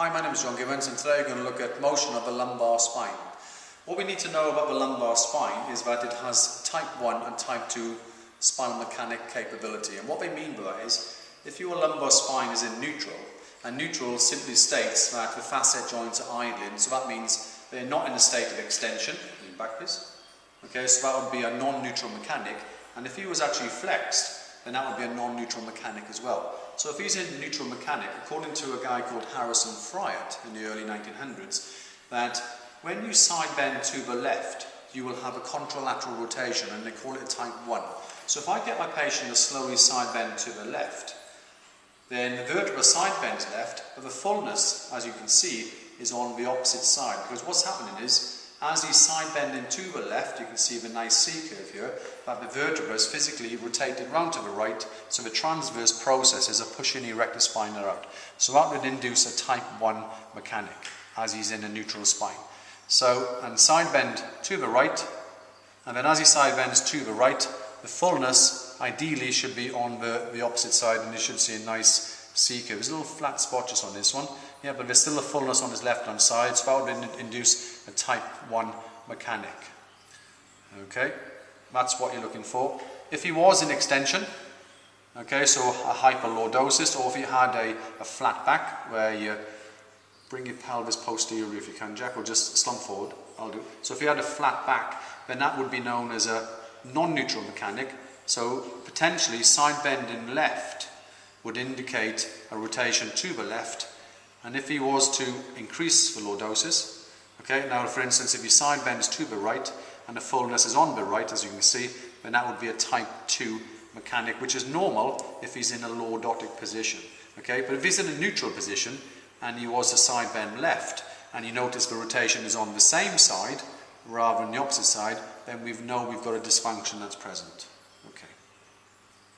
Hi, my name is John Givens, and today we're going to look at motion of the lumbar spine. What we need to know about the lumbar spine is that it has type 1 and type 2 spinal mechanic capability. And what they mean by that is, if your lumbar spine is in neutral, and neutral simply states that the facet joints are idling, so that means they're not in a state of extension. Lean back this. Okay, so that would be a non-neutral mechanic, and if he was actually flexed, then that would be a non-neutral mechanic as well. So if he's in neutral mechanic, according to a guy called Harrison Friat in the early 1900s, that when you side bend to the left, you will have a contralateral rotation, and they call it a type 1. So if I get my patient to slowly side bend to the left, then the vertebra side bends left, but the fullness, as you can see, is on the opposite side. Because what's happening is, as he's side bending to the left, you can see the nice C-curve here, that the vertebra is physically rotated round to the right, so the transverse processes are pushing the erector spine out. So that would induce a type 1 mechanic, as he's in a neutral spine. So, and side bend to the right, and then as he side bends to the right, the fullness ideally should be on the opposite side, and you should see a nice C-curve. There's a little flat spot just on this one. Yeah, but there's still a fullness on his left-hand side, so that would induce a type 1 mechanic. Okay, that's what you're looking for. If he was in extension, okay, so a hyperlordosis, or if you had a flat back, where you bring your pelvis posterior if you can, Jack, or just slump forward, I'll do. So if you had a flat back, then that would be known as a non-neutral mechanic, so potentially side bending left would indicate a rotation to the left. And if he was to increase the lordosis, okay, now for instance, if he side bends to the right and the fullness is on the right, as you can see, then that would be a type 2 mechanic, which is normal if he's in a lordotic position. Okay, but if he's in a neutral position and he was to side bend left, and you notice the rotation is on the same side rather than the opposite side, then we know we've got a dysfunction that's present.